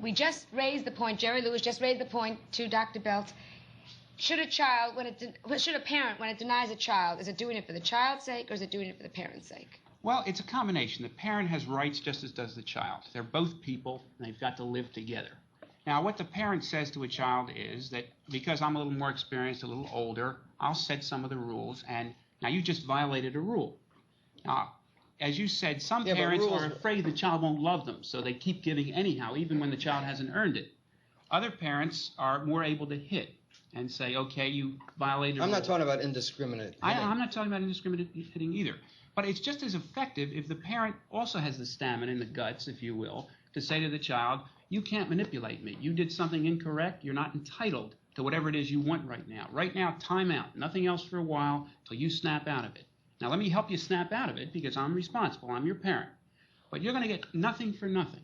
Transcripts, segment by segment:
we just raised the point, Jerry Lewis just raised the point to Dr. Belt. Should a parent, when it denies a child, is it doing it for the child's sake or is it doing it for the parent's sake? Well, it's a combination. The parent has rights just as does the child. They're both people, and they've got to live together. Now, what the parent says to a child is that because I'm a little more experienced, a little older, I'll set some of the rules, and now you just violated a rule. Now, as you said, some parents are afraid the child won't love them, so they keep giving anyhow, even when the child hasn't earned it. Other parents are more able to hit and say, okay, you violated a rule. I'm not talking about indiscriminate hitting. I'm not talking about indiscriminate hitting either. But it's just as effective if the parent also has the stamina and the guts, if you will, to say to the child, you can't manipulate me. You did something incorrect. You're not entitled to whatever it is you want right now. Right now, time out. Nothing else for a while till you snap out of it. Now, let me help you snap out of it because I'm responsible. I'm your parent. But you're going to get nothing for nothing.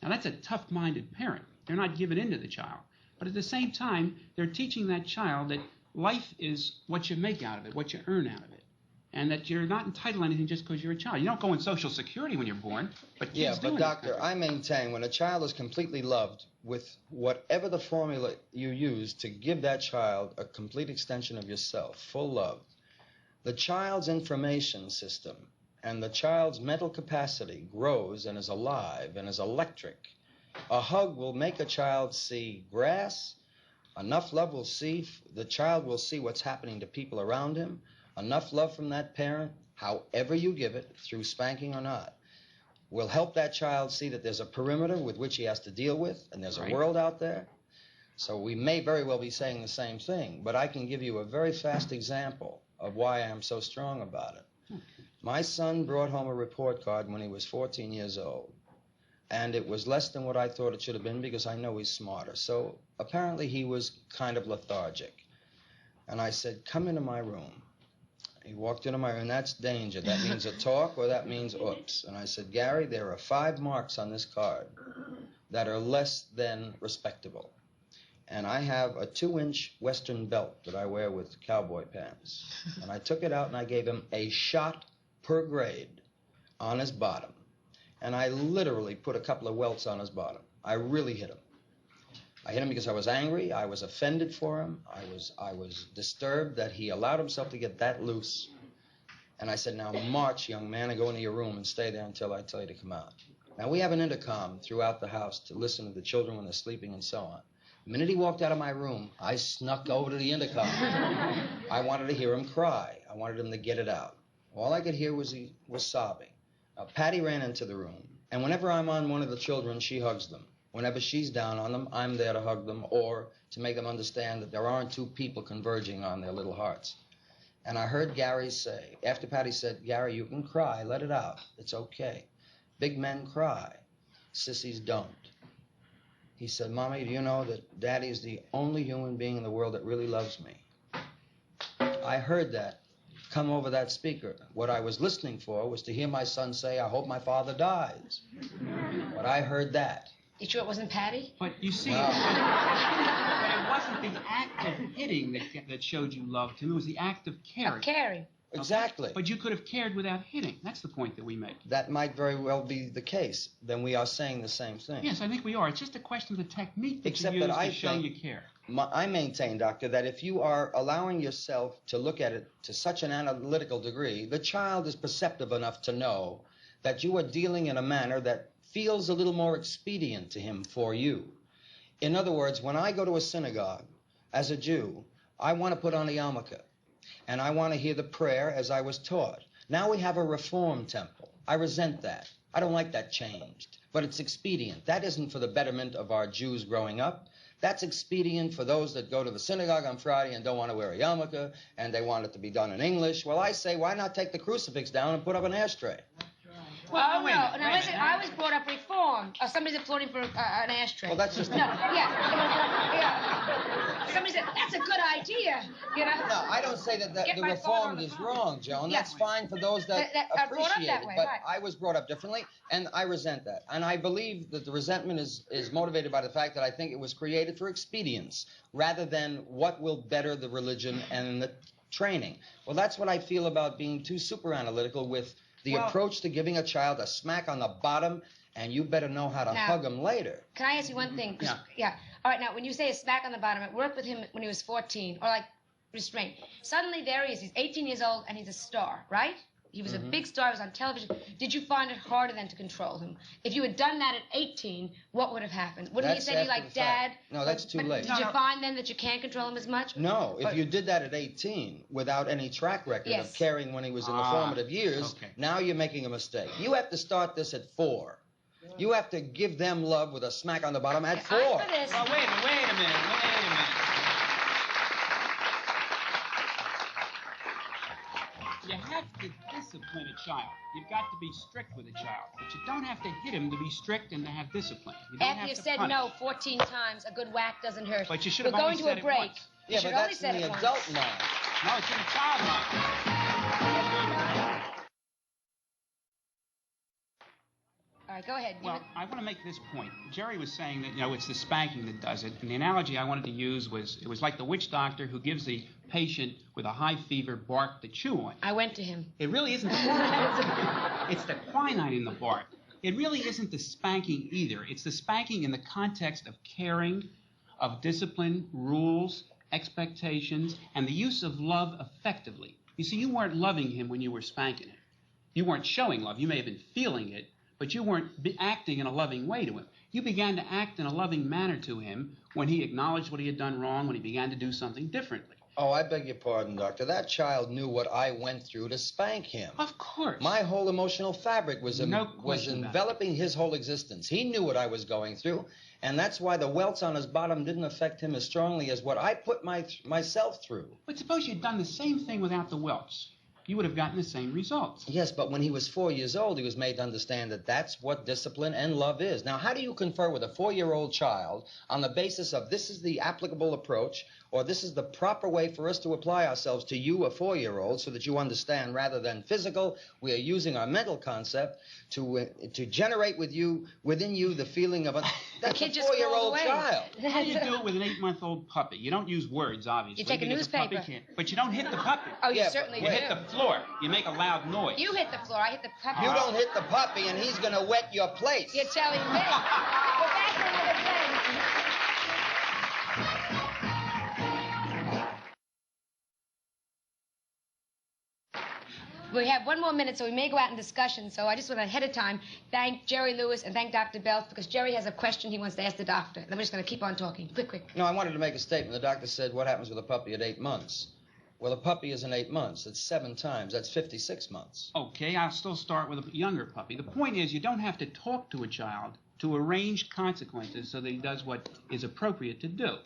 Now, that's a tough-minded parent. They're not giving in to the child. But at the same time, they're teaching that child that life is what you make out of it, what you earn out of it, and that you're not entitled to anything just because you're a child. You don't go in Social Security when you're born, but kids do. Yeah, but doctor, I maintain when a child is completely loved with whatever the formula you use to give that child a complete extension of yourself, full love, the child's information system and the child's mental capacity grows and is alive and is electric. A hug will make a child see grass. Enough love will see, the child will see what's happening to people around him. Enough love from that parent, however you give it, through spanking or not, will help that child see that there's a perimeter with which he has to deal with, and there's a world out there. So we may very well be saying the same thing, but I can give you a very fast example of why I'm so strong about it. My son brought home a report card when he was 14 years old. And it was less than what I thought it should have been because I know he's smarter. So apparently he was kind of lethargic. And I said, come into my room. He walked into my room. That's danger. That means a talk or that means oops. And I said, Gary, there are 5 marks on this card that are less than respectable. And I have a 2-inch Western belt that I wear with cowboy pants. And I took it out and I gave him a shot per grade on his bottom. And I literally put a couple of welts on his bottom. I really hit him. I hit him because I was angry. I was offended for him. I was disturbed that he allowed himself to get that loose. And I said, now march, young man, and go into your room and stay there until I tell you to come out. Now, we have an intercom throughout the house to listen to the children when they're sleeping and so on. The minute he walked out of my room, I snuck over to the intercom. I wanted to hear him cry. I wanted him to get it out. All I could hear was he was sobbing. Patty ran into the room, and whenever I'm on one of the children, she hugs them. Whenever she's down on them, I'm there to hug them or to make them understand that there aren't 2 people converging on their little hearts. And I heard Gary say, after Patty said, Gary, you can cry, let it out, it's okay. Big men cry, sissies don't. He said, Mommy, do you know that Daddy is the only human being in the world that really loves me? I heard that come over that speaker. What I was listening for was to hear my son say, I hope my father dies. But I heard that. You sure it wasn't Patty? But you see, but it wasn't the act of hitting that showed you loved him. It was the act of caring. Of caring. Exactly. But you could have cared without hitting. That's the point that we make. That might very well be the case. Then we are saying the same thing. Yes, I think we are. It's just a question of the technique that you use to show you care. I maintain, Doctor, that if you are allowing yourself to look at it to such an analytical degree, the child is perceptive enough to know that you are dealing in a manner that feels a little more expedient to him for you. In other words, when I go to a synagogue as a Jew, I want to put on a yarmulke, and I want to hear the prayer as I was taught. Now we have a reform temple. I resent that. I don't like that changed. But it's expedient. That isn't for the betterment of our Jews growing up. That's expedient for those that go to the synagogue on Friday and don't want to wear a yarmulke, and they want it to be done in English. Well, I say, why not take the crucifix down and put up an ashtray? Well, no. Now, listen, I was brought up reformed. Somebody's applauding for an ashtray. Well, that's just... No, yeah. Somebody said, that's a good idea, you know? No, I don't say that the reformed is wrong, Joan. Yeah. That's fine for those that appreciate it. But I was brought up differently, and I resent that. And I believe that the resentment is motivated by the fact that I think it was created for expedience rather than what will better the religion and the training. Well, that's what I feel about being too super analytical with the approach to giving a child a smack on the bottom And you better know how to hug him later. Can I ask you one thing? Yeah. All right, now, when you say a smack on the bottom, it worked with him when he was 14, or like restraint. Suddenly, there he is. He's 18 years old, and he's a star, right? He was a big star. He was on television. Did you find it harder then to control him? If you had done that at 18, what would have happened? Wouldn't he say to you like, Dad? No, that's too late. Did you find then that you can't control him as much? No, if you did that at 18 without any track record of caring when he was in the formative years, now you're making a mistake. You have to start this at 4. You have to give them love with a smack on the bottom at 4. I'm for this. Well, wait a minute. You have to discipline a child. You've got to be strict with a child. But you don't have to hit him to be strict and to have discipline. You don't After have you to said punish. no 14 times, a good whack doesn't hurt. But you should have We're only going to said a it break. once. Yeah, but that's in the adult mind. No, it's in the child mind. All right, go ahead. Well, I want to make this point. Jerry was saying that, it's the spanking that does it. And the analogy I wanted to use was, it was like the witch doctor who gives the patient with a high fever bark to chew on. I went to him. It really isn't. It's the quinine in the bark. It really isn't the spanking either. It's the spanking in the context of caring, of discipline, rules, expectations, and the use of love effectively. You see, you weren't loving him when you were spanking him. You weren't showing love. You may have been feeling it, but you weren't acting in a loving way to him. You began to act in a loving manner to him when he acknowledged what he had done wrong, when he began to do something differently. Oh, I beg your pardon, Doctor. That child knew what I went through to spank him. Of course. My whole emotional fabric was was enveloping his whole existence. He knew what I was going through, and that's why the welts on his bottom didn't affect him as strongly as what I put myself through. But suppose you'd done the same thing without the welts. You would have gotten the same results. Yes, but when he was 4 years old, he was made to understand that that's what discipline and love is. Now, how do you confer with a 4-year-old child on the basis of this is the applicable approach, or this is the proper way for us to apply ourselves to you, a 4-year-old, so that you understand rather than physical, we are using our mental concept to generate within you the feeling of that's a 4-year-old child. How do you do it with an 8-month-old puppy? You don't use words, obviously. You take a newspaper. But you don't hit the puppy. Oh, you certainly do. You hit the floor. You make a loud noise. You hit the floor. I hit the puppy. You don't hit the puppy, and he's going to wet your place. You're telling me. Well, that's another thing. We have 1 more minute, so we may go out in discussion. So I just want to, ahead of time, thank Jerry Lewis and thank Dr. Belt, because Jerry has a question he wants to ask the doctor. Then we're just going to keep on talking. Quick. No, I wanted to make a statement. The doctor said, what happens with a puppy at 8 months? Well, a puppy isn't 8 months. It's 7 times. That's 56 months. Okay, I'll still start with a younger puppy. The point is, you don't have to talk to a child to arrange consequences so that he does what is appropriate to do.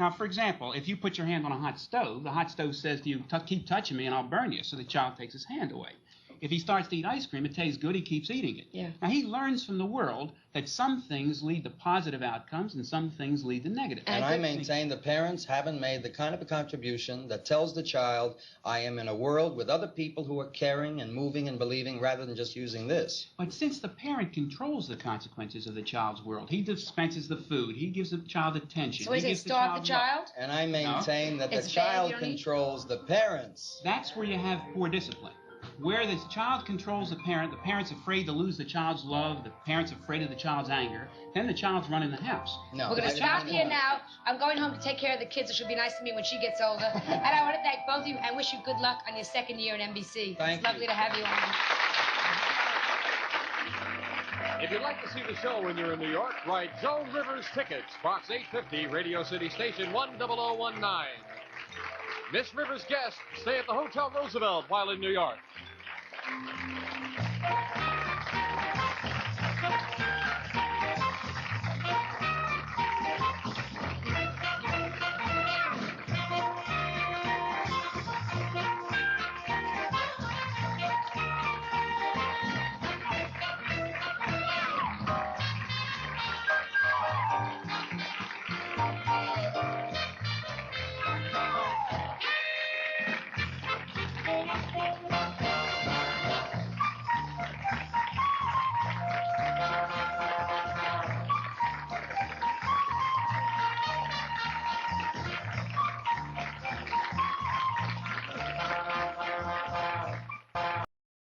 Now, for example, if you put your hand on a hot stove, the hot stove says to you, keep touching me and I'll burn you, so the child takes his hand away. If he starts to eat ice cream, it tastes good, he keeps eating it. Yeah. Now, he learns from the world that some things lead to positive outcomes and some things lead to negative. And I maintain the parents haven't made the kind of a contribution that tells the child, I am in a world with other people who are caring and moving and believing rather than just using this. But since the parent controls the consequences of the child's world, he dispenses the food, he gives the child attention. So is it starve the child? And I maintain that the It's child bad, you don't controls the parents. That's where you have poor discipline. Where the child controls the parent's afraid to lose the child's love, the parent's afraid of the child's anger, then the child's running the house. No, We're going to stop here now. I'm going home to take care of the kids. It should be nice to me when she gets older. And I want to thank both of you and wish you good luck on your 2nd year in NBC. Thank It's lovely to have you on. If you'd like to see the show when you're in New York, write Joan Rivers Tickets, Box 850, Radio City Station 10019. Miss Rivers' guests stay at the Hotel Roosevelt while in New York.